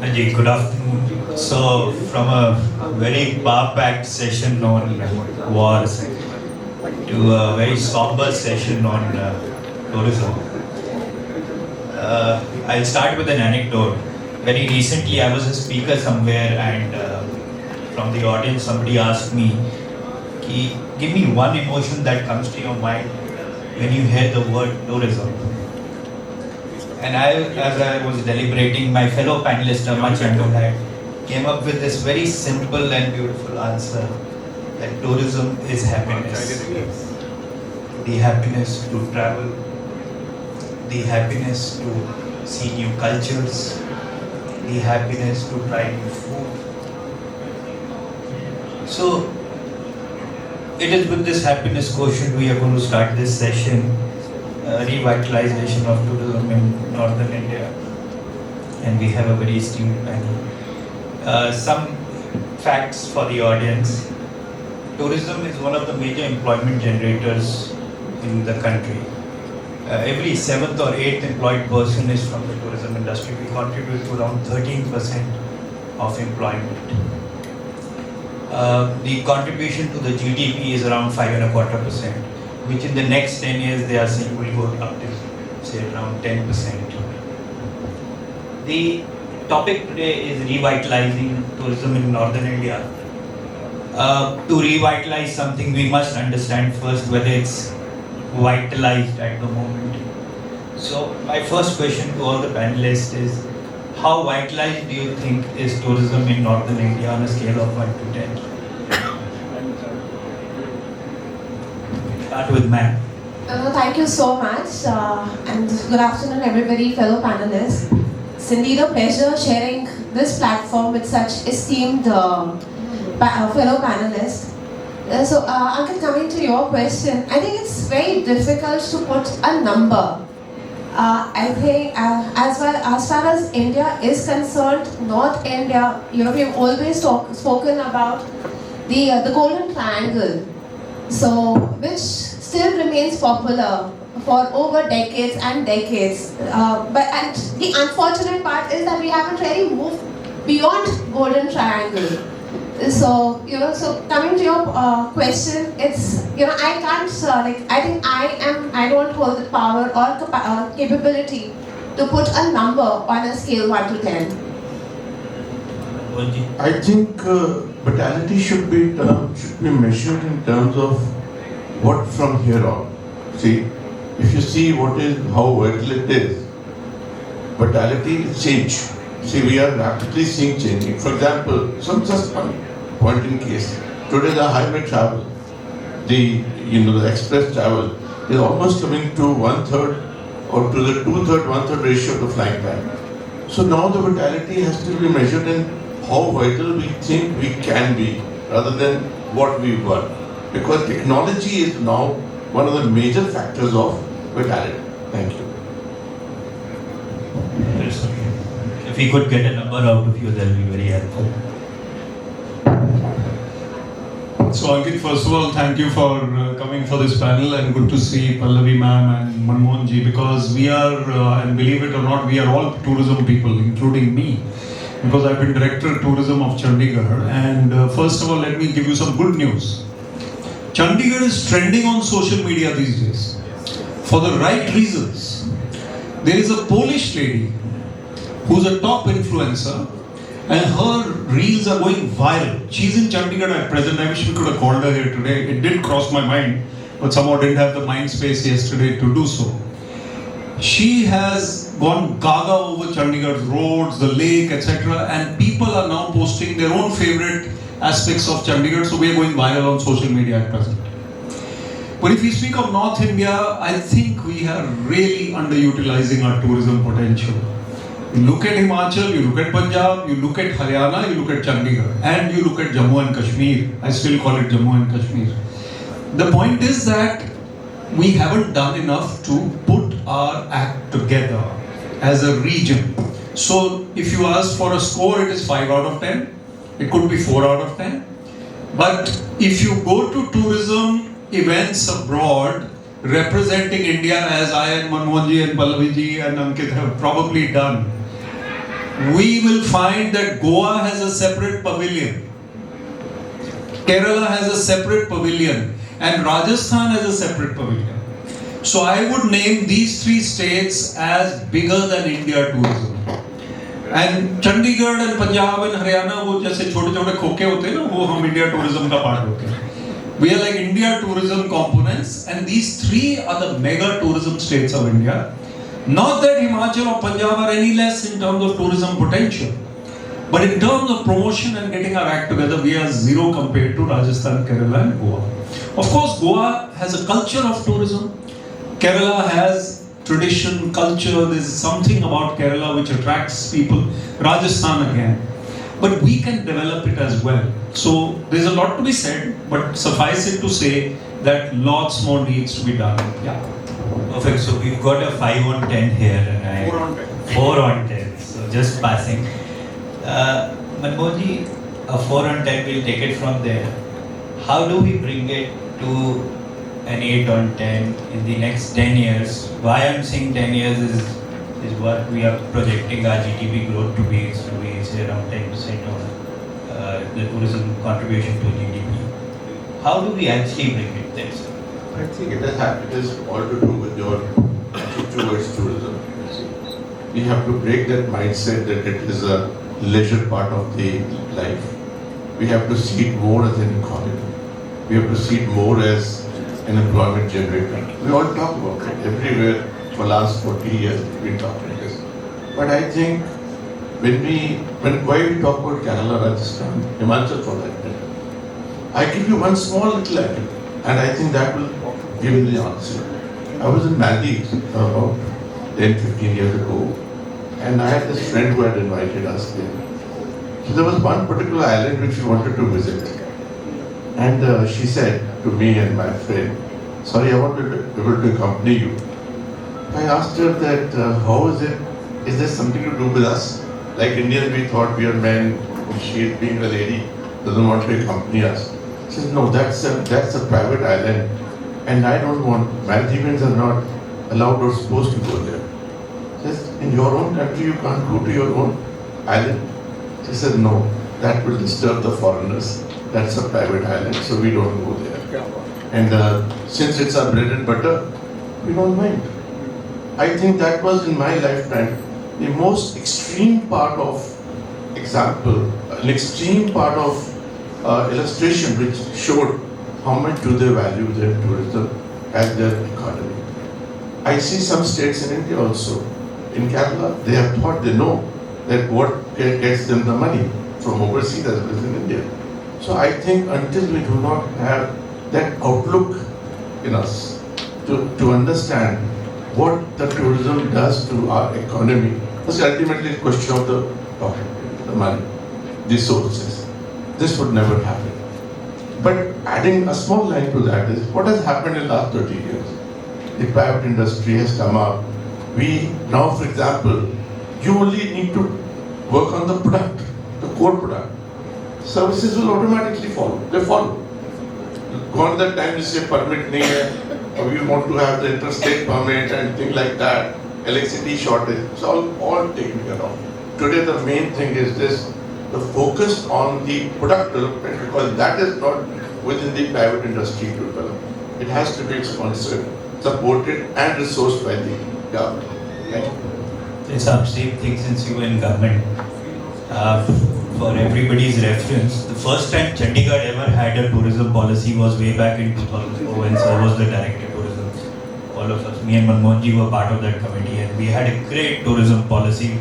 Ajay, good afternoon. So, from a very power-packed session on wars to a very somber session on tourism, I'll start with an anecdote. Very recently, I was a speaker somewhere, and from the audience, somebody asked me, give me one emotion that comes to your mind when you hear the word tourism. And as I was deliberating, my fellow panelists, a much younger lad, came up with this very simple and beautiful answer that tourism is happiness. The happiness to travel, the happiness to see new cultures, the happiness to try new food. So, it is with this happiness quotient we are going to start this session. Revitalization of tourism in northern India, and we have a very esteemed panel. Some facts for the audience. Tourism is one of the major employment generators in the country. Every 7th or 8th employed person is from the tourism industry. We contribute to around 13% of employment. The contribution to the GDP is around 5.25%. which in the next 10 years they are saying will go up to say around 10%. The topic today is revitalizing tourism in northern India. To revitalize something we must understand first whether it's vitalized at the moment. So my first question to all the panelists is, how vitalized do you think is tourism in northern India on a scale of 1 to 10? Start with ma'am. Thank you so much, and good afternoon, everybody, fellow panelists. It's indeed a pleasure sharing this platform with such esteemed fellow panelists. Ankit, coming to your question, I think it's very difficult to put a number. I think as far as India is concerned, North India, we've always spoken about the Golden Triangle. So, which still remains popular for over decades and decades. And the unfortunate part is that we haven't really moved beyond Golden Triangle. So, so coming to your question, it's, I can't, I think I don't hold the power or capability to put a number on a scale 1 to 10. I think vitality should be measured in terms of what from here on. See, if you see how vital it is, vitality is change. See, we are rapidly seeing changing. For example, some just one point in case. Today the highway travel, the express travel is almost coming to 1/3 or to the 2/3, 1/3 ratio of the flying time. So now the vitality has to be measured in how vital we think we can be rather than what we were. Because technology is now one of the major factors of vitality. Thank you. If we could get a number out of you, that will be very helpful. So Ankit, first of all, thank you for coming for this panel, and good to see Pallavi ma'am and Manmohan ji, because we are, and believe it or not, we are all tourism people, including me, because I've been Director of Tourism of Chandigarh. And first of all, let me give you some good news. Chandigarh is trending on social media these days for the right reasons. There is a Polish lady who's a top influencer, and her reels are going viral. She's in Chandigarh at present. I wish we could have called her here today. It did cross my mind, but somehow didn't have the mind space yesterday to do so. She has gone gaga over Chandigarh's roads, the lake, etc. And people are now posting their own favorite aspects of Chandigarh, so we are going viral on social media at present. But if we speak of North India, I think we are really underutilizing our tourism potential. You look at Himachal, you look at Punjab, you look at Haryana, you look at Chandigarh, and you look at Jammu and Kashmir. I still call it Jammu and Kashmir. The point is that we haven't done enough to put our act together as a region. So if you ask for a score, it is 5 out of 10. It could be 4 out of 10. But if you go to tourism events abroad representing India, as I and Manmohan ji and Pallavi ji and Ankit have probably done, we will find that Goa has a separate pavilion, Kerala has a separate pavilion, and Rajasthan has a separate pavilion. So I would name these three states as bigger than India tourism. And Chandigarh and Punjab and Haryana, वो जैसे छोटे-छोटे खोखे होते हैं ना, वो हम India tourism का part होते हैं. We are like India tourism components, and these three are the mega tourism states of India. Not that Himachal or Punjab are any less in terms of tourism potential, but in terms of promotion and getting our act together, we are zero compared to Rajasthan, Kerala and Goa. Of course, Goa has a culture of tourism. Kerala has tradition, culture. There's something about Kerala which attracts people. Rajasthan again. But we can develop it as well. So there's a lot to be said, but suffice it to say that lots more needs to be done. Yeah. Perfect. So we've got a 5 on 10 here, and 4 on 10. 4 on 10. So just passing. Manmohanji, a 4 on 10, we'll take it from there. How do we bring it to an 8 on 10 in the next 10 years? Why I'm saying 10 years is what we are projecting our GDP growth to be, say around 10% of the tourism contribution to GDP. How do we actually bring it there, sir? I think it is all to do with your attitude towards tourism. You see. We have to break that mindset that it is a leisure part of the life. We have to see it more as an economy. We have to see it more as an employment generator. We all talk about it everywhere for the last 40 years. We've been talking this. But I think why we talk about Kerala, Rajasthan, Himachal for that matter, I give you one small little anecdote, and I think that will give you the answer. I was in Maldives about 10-15 years ago, and I had this friend who had invited us there. So there was one particular island which we wanted to visit. And she said to me and my friend, sorry, I want to be able to accompany you. I asked her that, how is it? Is there something to do with us? Like Indians, we thought we are men, she being a lady, doesn't want to accompany us. She says, no, that's a private island, and I don't want, Maldivians are not allowed or supposed to go there. She says, in your own country, you can't go to your own island. She said, no, that will disturb the foreigners. That's a private island, so we don't go there. And since it's our bread and butter, we don't mind. I think that was in my lifetime the most extreme part of example, an extreme part of illustration which showed how much do they value their tourism as their economy. I see some states in India also. In Kerala, they have thought, they know that what gets them the money from overseas as well as in India. So I think until we do not have that outlook in us to understand what the tourism does to our economy, because ultimately it's a question of the pocket, the money, the sources. This would never happen. But adding a small line to that is what has happened in the last 30 years. The private industry has come up. We now, for example, you only need to work on the product, the core product. Services will automatically follow. They follow. Gone that time you say permit nahi hai, or we want to have the interstate permit and things like that, electricity shortage, it's all taken care of. Today the main thing is this, the focus on the product development, because that is not within the private industry to develop. It has to be sponsored, supported and resourced by the government. Thank you. It's the same thing since you were in government. For everybody's reference, the first time Chandigarh ever had a tourism policy was way back in 2004 when Sir was the director of tourism. All of us, me and Manmohanji were part of that committee, and we had a great tourism policy.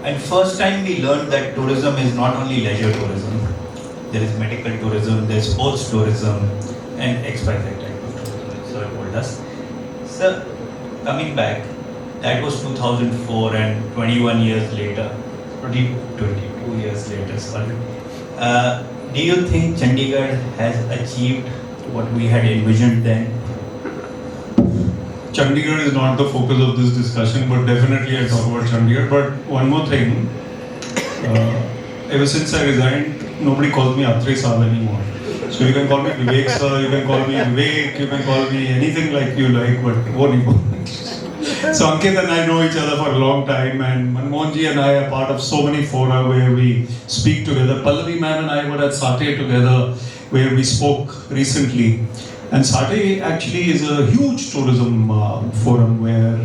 And first time we learned that tourism is not only leisure tourism. There is medical tourism, there is sports tourism, and XYZ type of tourism. So it told us. Sir, coming back, that was 2004, and 21 years later, 22 years later, sorry. Do you think Chandigarh has achieved what we had envisioned then? Chandigarh is not the focus of this discussion, but definitely I'll talk about Chandigarh. But one more thing, ever since I resigned, nobody calls me Atre Saab anymore. So you can call me Vivek sir, you can call me Vivek, you can call me anything like you like, but what important. So Ankit and I know each other for a long time, and Manmohanji and I are part of so many fora where we speak together. Pallavi ma'am and I were at Satay together, where we spoke recently. And Satay actually is a huge tourism forum where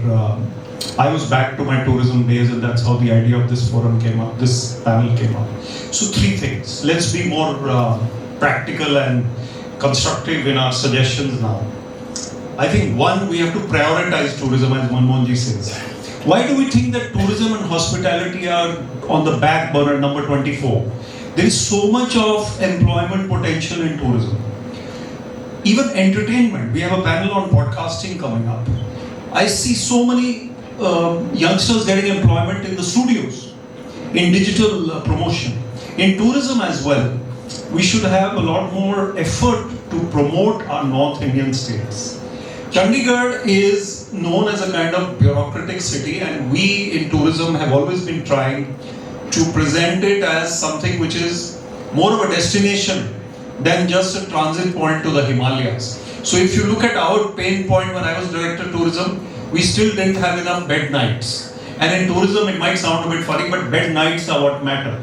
I was back to my tourism days, and that's how the idea of this forum came up, this panel came up. So 3 things. Let's be more practical and constructive in our suggestions now. I think 1, we have to prioritize tourism, as Manmohanji says. Why do we think that tourism and hospitality are on the back burner, number 24? There is so much of employment potential in tourism. Even entertainment. We have a panel on podcasting coming up. I see so many youngsters getting employment in the studios, in digital promotion, in tourism as well. We should have a lot more effort to promote our North Indian states. Chandigarh is known as a kind of bureaucratic city, and we in tourism have always been trying to present it as something which is more of a destination than just a transit point to the Himalayas. So if you look at our pain point when I was director of tourism, we still didn't have enough bed nights. And in tourism, it might sound a bit funny, but bed nights are what matter.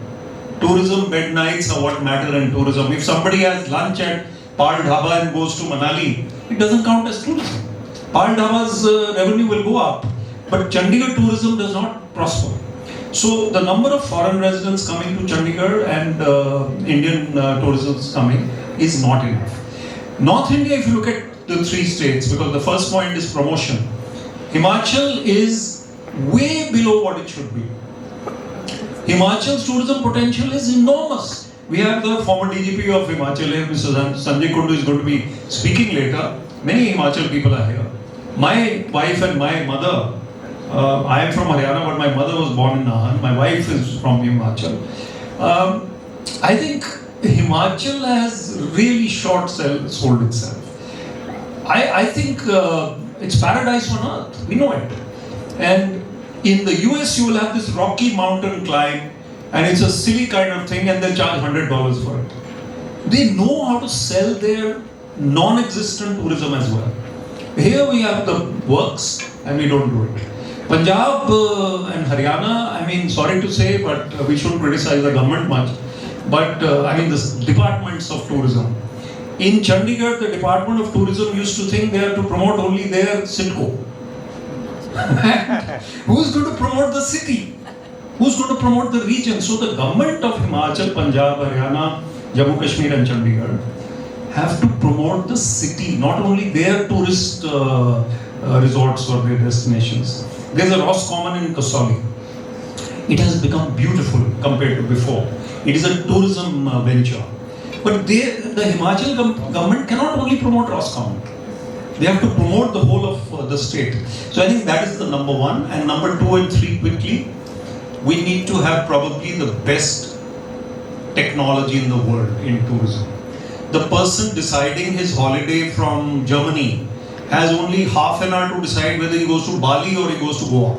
Tourism bed nights are what matter in tourism. If somebody has lunch at Pal Dhaba and goes to Manali, it doesn't count as tourism. Pal Dhaba's revenue will go up, but Chandigarh tourism does not prosper. So the number of foreign residents coming to Chandigarh and Indian tourism coming is not enough. North India, if you look at the 3 states, because the first point is promotion, Himachal is way below what it should be. Himachal's tourism potential is enormous. We have the former DGP of Himachal here, Mr. Sanjay Kundu, is going to be speaking later. Many Himachal people are here. My wife and my mother, I am from Haryana, but my mother was born in Nahan. My wife is from Himachal. I think Himachal has really sold itself. I think it's paradise on earth. We know it. And in the US, you will have this rocky mountain climb, and it's a silly kind of thing, and they charge $100 for it. They know how to sell their non-existent tourism as well. Here we have the works, and we don't do it. Punjab and Haryana, I mean, sorry to say, but we shouldn't criticize the government much. But I mean, the departments of tourism. In Chandigarh, the Department of Tourism used to think they have to promote only their Cinco. Who's going to promote the city? Who's going to promote the region? So the government of Himachal, Punjab, Haryana, Jammu Kashmir and Chandigarh have to promote the city, not only their tourist resorts or their destinations. There's a Roscommon in Kasauli. It has become beautiful compared to before. It is a tourism venture. But the Himachal government cannot only promote Roscommon. They have to promote the whole of the state. So I think that is the number 1. And number 2 and 3 quickly, we need to have probably the best technology in the world in tourism. The person deciding his holiday from Germany has only half an hour to decide whether he goes to Bali or he goes to Goa.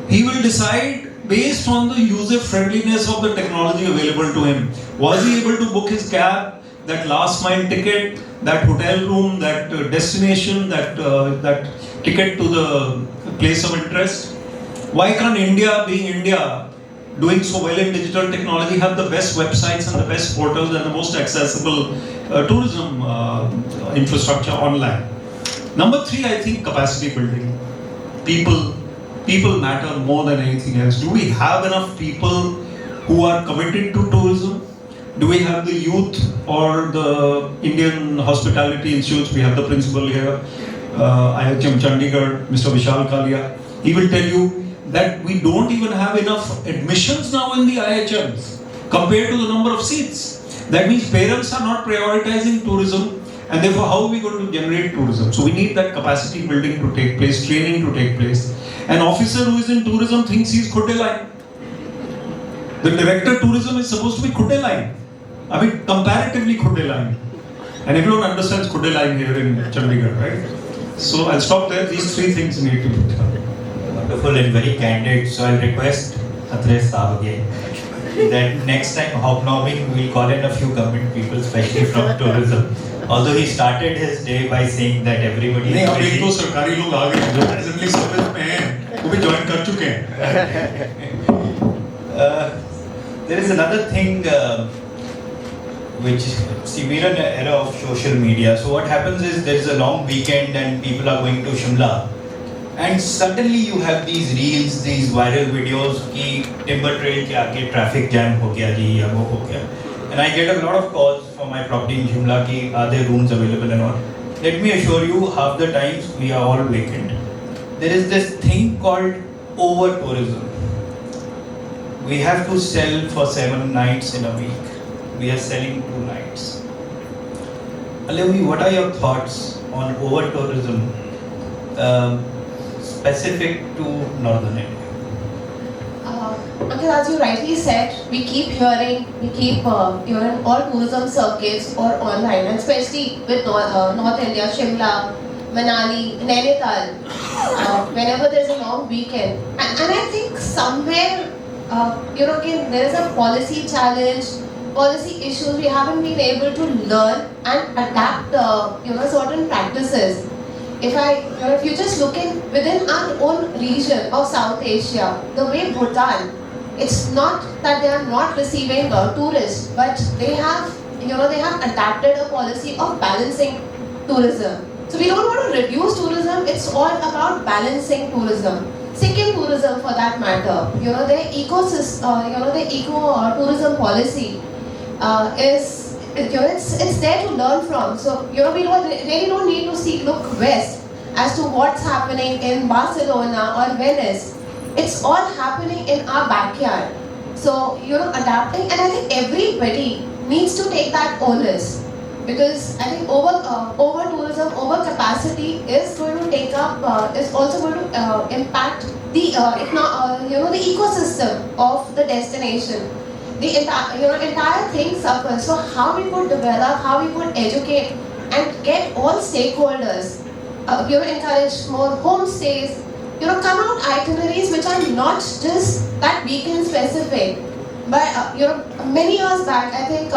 He will decide based on the user friendliness of the technology available to him. Was he able to book his cab, that last mile ticket, that hotel room, that destination, that ticket to the place of interest? Why can't India, being India, doing so well in digital technology, have the best websites and the best portals and the most accessible tourism infrastructure online? Number 3, I think capacity building. People matter more than anything else. Do we have enough people who are committed to tourism? Do we have the youth or the Indian Hospitality Institutes? We have the principal here, IHM Chandigarh, Mr. Vishal Kalia. He will tell you that we don't even have enough admissions now in the IHMs compared to the number of seats. That means parents are not prioritizing tourism, and therefore how are we going to generate tourism? So we need that capacity building to take place, training to take place. An officer who is in tourism thinks he's Khudde line. The director of tourism is supposed to be Khudde line. I mean, comparatively Khudde line. And everyone understands Khudde line here in Chandigarh, right? So I'll stop there. These 3 things need to be done. Wonderful and very candid. So I'll request Athresh Saab again that next time HOBNOBing, we'll call in a few government people, especially from tourism, Although he started his day by saying that everybody नहीं, is अब एक busy. तो सरकारी लोग आ गए जो presently service में हैं, वो भी ज्वाइन कर चुके हैं. There is another thing which, see, we're in an era of social media. So what happens is there is a long weekend and people are going to Shimla, and suddenly you have these reels, these viral videos कि timber trail के आगे traffic jam हो गया जी या वो हो गया. And I get a lot of calls for my property in Shimla कि are there rooms available and all. Let me assure you, half the times we are all vacant. There is this thing called over tourism. We have to sell for 7 nights in a week. We are selling 2 nights. Alavi, what are your thoughts on over tourism specific to Northern India? Ankit, as you rightly said, we keep hearing all tourism circuits or online, and especially with North India, Shimla, Manali, Nainital, whenever there's a long weekend. And I think somewhere, there is a policy challenge, policy issues. We haven't been able to learn and adapt, certain practices. If you just look in within our own region of South Asia, the way Bhutan, it's not that they are not receiving tourists, but they have adapted a policy of balancing tourism. So we don't want to reduce tourism, it's all about balancing tourism. Sikkim tourism for that matter, their ecosystem, the eco-tourism policy is, it's there to learn from. So, we really don't need to look west as to what's happening in Barcelona or Venice. It's all happening in our backyard. So, adapting, and I think everybody needs to take that onus. Because I think over tourism, over capacity is going to take up, is also going to impact the ecosystem of the destination. The entire thing suffers. So how we could develop, how we could educate and get all stakeholders, encourage more homestays, come out itineraries which are not just that weekend specific. But many years back, I think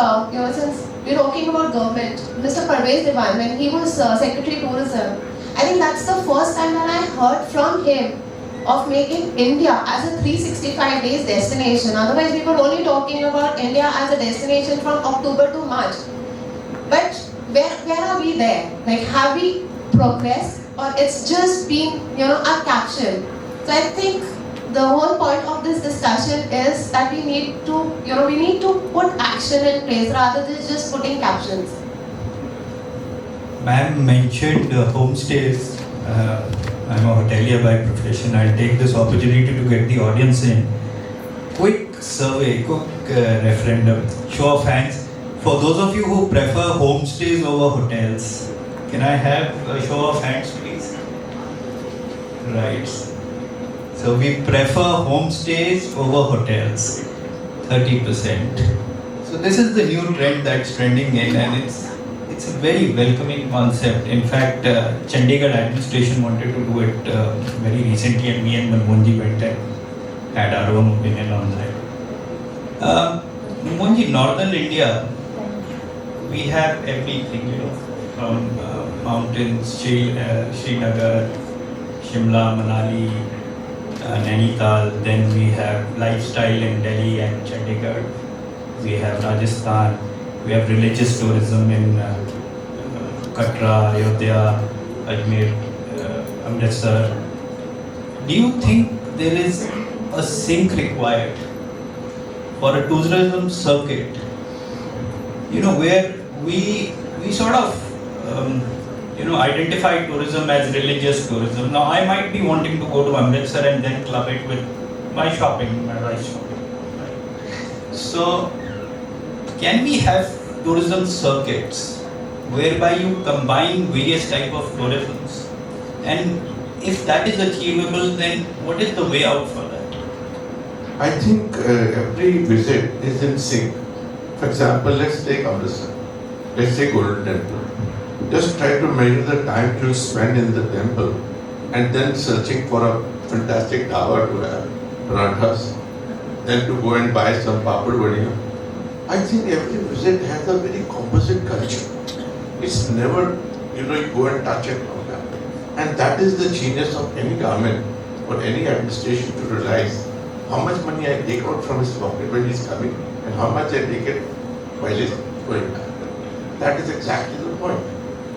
since we're talking about government, Mr. Parvez Dewan, when he was Secretary Tourism, I think that's the first time that I heard from him of making India as a 365 days destination. Otherwise, we were only talking about India as a destination from October to March. But where are we there? Like, have we progressed, or it's just been a caption? So I think the whole point of this discussion is that we need to put action in place rather than just putting captions. Ma'am mentioned homestays. I'm a hotelier by profession. I'll take this opportunity to get the audience in. Quick survey, quick referendum, show of hands. For those of you who prefer homestays over hotels, can I have a show of hands, please? Right. So we prefer homestays over hotels, 30%. So this is the new trend that's trending in, and it's a very welcoming concept. In fact, Chandigarh administration wanted to do it very recently, and me and Manmohanji went and had our own opinion on that. Manmohanji, Northern India, we have everything, from mountains, Srinagar, Shimla, Manali, Nainital, then we have lifestyle in Delhi and Chandigarh, we have Rajasthan, we have religious tourism in Katra, Ayodhya, Ajmer, Amritsar. Do you think there is a sync required for a tourism circuit, where we sort of identify tourism as religious tourism? Now, I might be wanting to go to Amritsar and then club it with my shopping, my rice shopping. Right? So, can we have tourism circuits whereby you combine various type of tourisms? And if that is achievable, then what is the way out for that? I think every visit is in sync. For example, let's take Amritsar. Let's say Golden Temple. Just try to measure the time to spend in the temple and then searching for a fantastic dhaba to have parathas, then to go and buy some papad vadiya. I think every visit has a very composite culture. It's never, you go and touch it like that. And that is the genius of any government or any administration to realize how much money I take out from his pocket when he's coming and how much I take it while he's going back. That is exactly the point.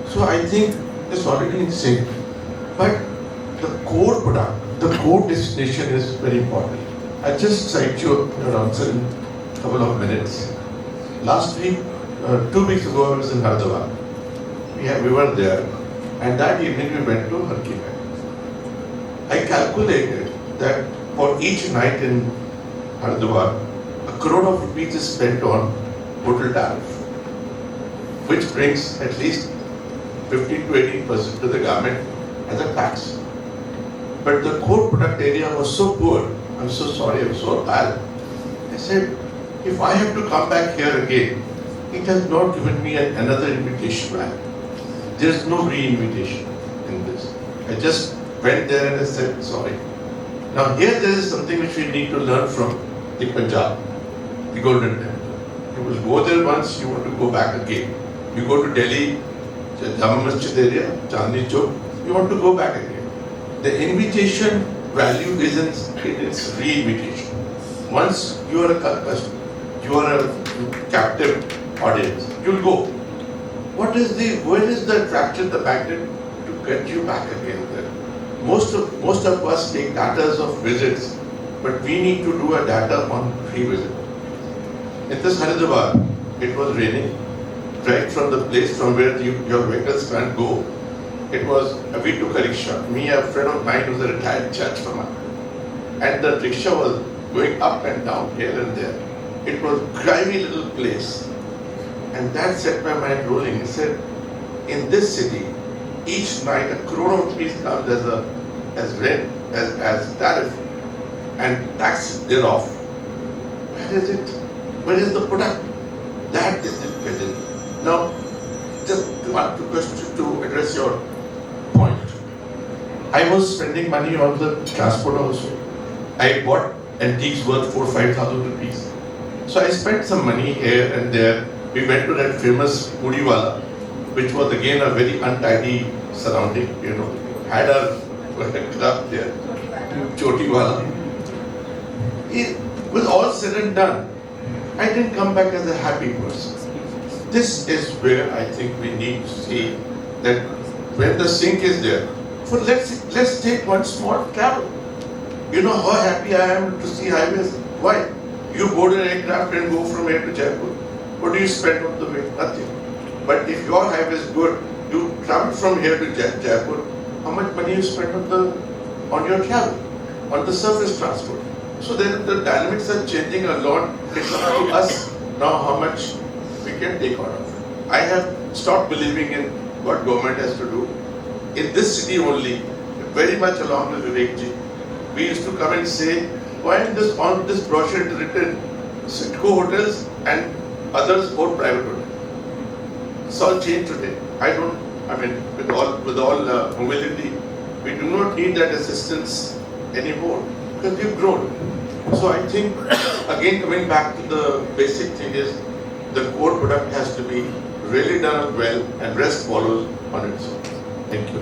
So I think it's already in sync. But the core product, the core destination is very important. I'll just cite your answer in a couple of minutes. Last week, 2 weeks ago, I was in Haridwar. We were there, and that evening we went to Harki. I calculated that for each night in Haridwar, 1 crore of rupees is spent on hotel tariff, which brings at least 15 to 18% to the government as a tax. But the core product area was so poor. I'm so sorry, I'm so bad. I said, if I have to come back here again, it has not given me another invitation back. There's no re-invitation in this. I just went there and I said, sorry. Now here there is something which we need to learn from the Punjab, the Golden Temple. You will go there once, you want to go back again. You go to Delhi, Jama Masjid area, Chandni Chowk, you want to go back again. The invitation value is in its re-invitation. Once you are a captive audience, you'll go. Where is the attraction, the magnet to get you back again there? Most of us take data of visits, but we need to do a data on pre-visit. In this Haridwar, it was raining. Right from the place from where your vehicles can't go, we took a rickshaw. Me, a friend of mine who's a retired judge from us. And the rickshaw was going up and down here and there. It was a grimy little place. And that set my mind rolling. He said, in this city, each night 1 crore of rupees comes as rent, as tariff, and tax thereof. Where is it? Where is the product? That is the question. Now, just one question to address your point. I was spending money on the transport also. I bought antiques worth 4,000-5,000 rupees. So I spent some money here and there. We went to that famous Puriwala, which was again a very untidy surrounding, had a club there, Chotiwala. It was all said and done. I didn't come back as a happy person. This is where I think we need to see that when the sink is there, let's take one small travel. You know how happy I am to see highways. Why? You board an aircraft and go from here to Jaipur. What do you spend on the way? Nothing. But if your highway is good, you travel from here to Jaipur. How much money you spend on your travel, on the surface transport? So then the dynamics are changing a lot. It's up to us now how much we can take out of it. I have stopped believing in what government has to do. In this city only, very much along with Vivekji, we used to come and say, why on this brochure it written Sitco hotels and others or private hotels? It's all changed today. With all humility, we do not need that assistance anymore because we've grown. So I think, again, coming back to the basic thing is, the core product has to be really done well and rest follows on its own. Thank you.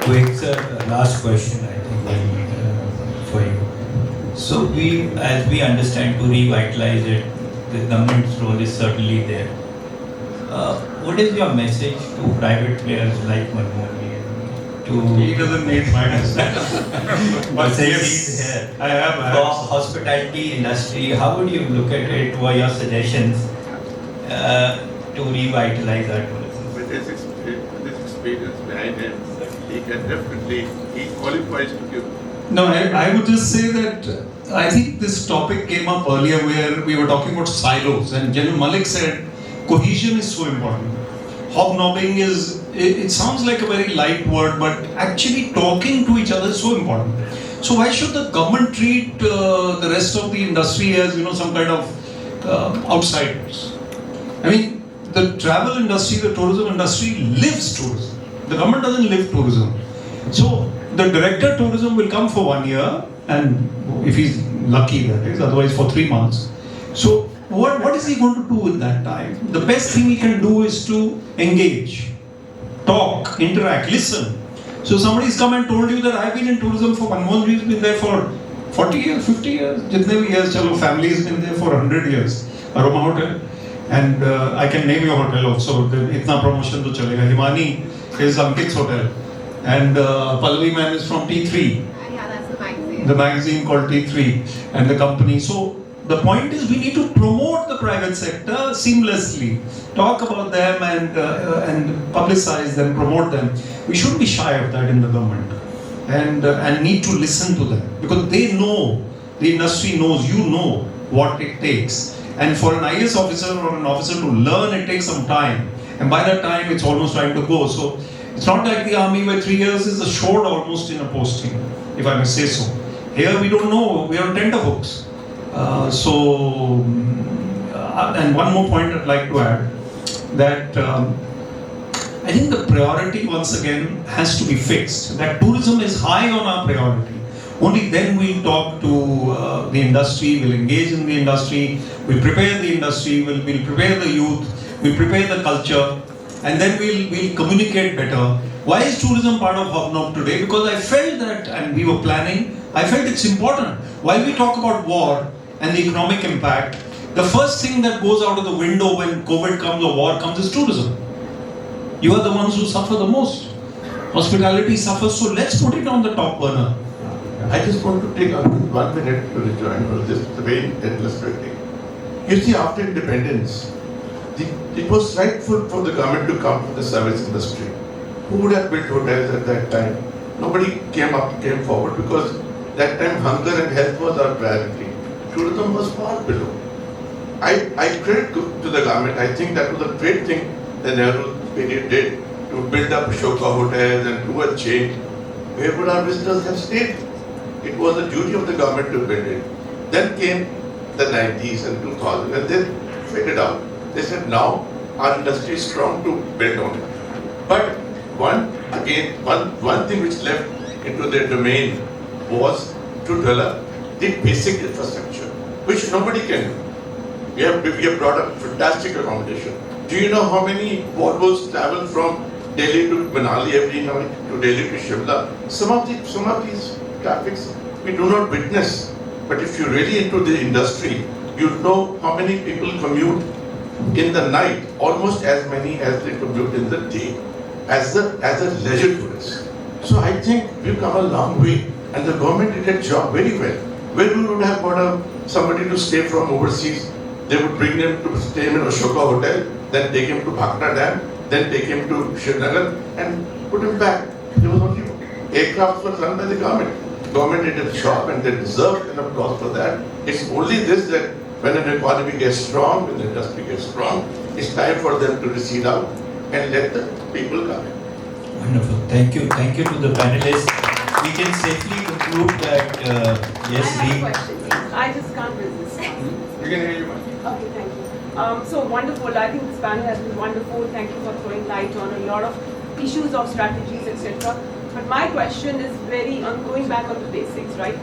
Quick, sir, last question, I think, for you. So as we understand, to revitalize it, the government's role is certainly there. What is your message to private players like Manmohan? He doesn't need my message. But Since yes, he's here. I have. For hospitality industry, how would you look at it? What are your suggestions to revitalize our tourism? With this experience behind him, he qualifies to give. No, I would just say that I think this topic came up earlier where we were talking about silos, and General Malik said cohesion is so important. Hobnobbing it sounds like a very light word, but actually talking to each other is so important. So why should the government treat the rest of the industry as some kind of outsiders? I mean, the travel industry, the tourism industry lives tourism. The government doesn't live tourism. So the director of tourism will come for 1 year, and if he's lucky that is, otherwise for 3 months. So what is he going to do with that time? The best thing he can do is to engage, talk, interact, listen. So somebody's come and told you that I've been in tourism for Manmohan Ji's been there for 40 years, 50 years, jitne bhi years, chalo, family has been there for 100 years. Aroma Hotel. And I can name your hotel also. Itna promotion to chalega. Himani is Ankit's hotel. And Pallavi Man is from T3. Yeah, that's the magazine. The magazine called T3 and the company. So the point is we need to promote the private sector seamlessly. Talk about them and publicize them, promote them. We shouldn't be shy of that in the government. And need to listen to them. Because they know, the industry knows, you know what it takes. And for an IAS officer or an officer to learn, it takes some time. And by that time, it's almost time to go. So it's not like the army where 3 years is assured almost in a posting, if I may say so. Here we don't know, we are on tenterhooks. And one more point I'd like to add, that I think the priority once again has to be fixed. That tourism is high on our priority. Only then we'll talk to the industry, we'll engage in the industry, we'll prepare the industry, we'll prepare the youth, we'll prepare the culture, and then we'll communicate better. Why is tourism part of HOBNOB today? Because I felt that, and we were planning, I felt it's important. While we talk about war and the economic impact, the first thing that goes out of the window when COVID comes or war comes is tourism. You are the ones who suffer the most. Hospitality suffers, so let's put it on the top burner. I just want to take 1 minute to rejoin or this very illustrating. You see, after independence, it was rightful for the government to come to the service industry. Who would have built hotels at that time? Nobody came forward because that time hunger and health was our priority. Tourism was far below. I credit to the government. I think that was a great thing the Nehru period did to build up Ashoka hotels and do a change. Where would our visitors have stayed? It was the duty of the government to build it. Then came the 90s and 2000 and they figured out. They said now our industry is strong to build on it. But one thing which left into their domain was to develop the basic infrastructure, which nobody can do. We have brought up fantastic accommodation. Do you know how many Volvos travel from Delhi to Manali every night, to Delhi to Shimla? Some of these traffics we do not witness. But if you're really into the industry, you know how many people commute in the night, almost as many as they commute in the day, as a leisure tourist. So I think we've come a long way, and the government did a job very well. Where we would have got somebody to stay from overseas, they would bring them to stay in Ashoka Hotel, then take him to Bhakra Dam, then take him to Srinagar and put him back. There was only aircraft was run by the government. Government did its job and they deserved an applause for that. It's only this that when an economy gets strong, when the industry gets strong, it's time for them to recede out and let the people come in. Wonderful. Thank you. Thank you to the panelists. We can safely conclude that yes, I have a question. I just can't resist. You can hear you. Okay, thank you. So wonderful. I think this panel has been wonderful. Thank you for throwing light on a lot of issues of strategies, etc. But my question is going back on the basics, right?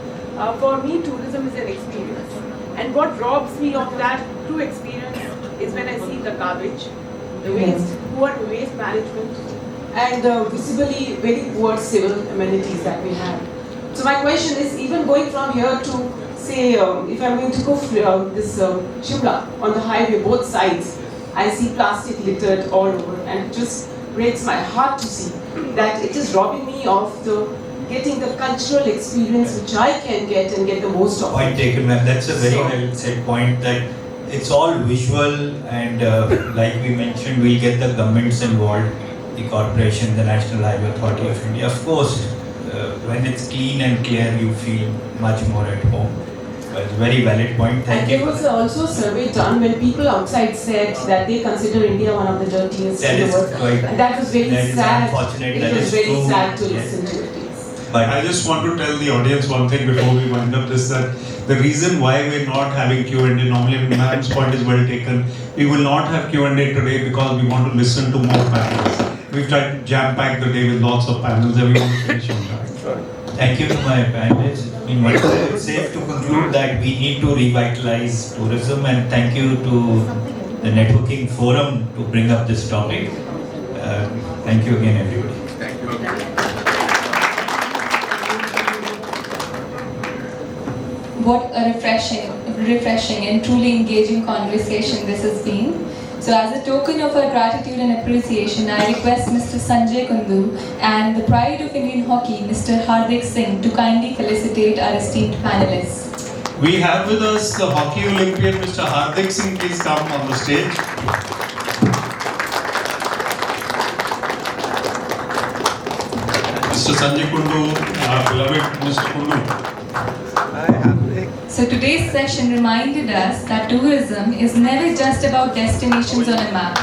For me, tourism is an experience. And what robs me of that true experience is when I see the garbage, the waste, poor waste management, and visibly very poor civil amenities that we have. So my question is, even going from here to, say, if I'm going to go Shimla on the highway, both sides, I see plastic littered all over, and it just breaks my heart to see that it is robbing me of getting the cultural experience which I can get and get the most of. Point taken, ma'am. That's a very well said point, that it's all visual, and like we mentioned, we'll get the governments involved, the corporation, the National Highway Authority of India. Of course, when it's clean and clear, you feel much more at home. But very valid point. Thank you. And there was also a survey done when people outside said that they consider India one of the dirtiest in the world. And that was very sad. Unfortunate. It was very sad to listen to it. But I just want to tell the audience one thing before we wind up this, that the reason why we're not having Q&A, normally ma'am's point is well taken, we will not have Q&A today because we want to listen to more panels. We've tried to jam pack the day with lots of panels and we want to finish on time. Thank you to my panelists. It's safe to conclude that we need to revitalize tourism, and thank you to the networking forum to bring up this topic. Thank you again, everybody. What a refreshing and truly engaging conversation this has been. So as a token of our gratitude and appreciation, I request Mr. Sanjay Kundu and the pride of Indian hockey, Mr. Hardik Singh, to kindly felicitate our esteemed panelists. We have with us the hockey Olympian, Mr. Hardik Singh. Please come on the stage. Mr. Sanjay Kundu, our beloved Mr. Kundu. So today's session reminded us that tourism is never just about destinations on a map.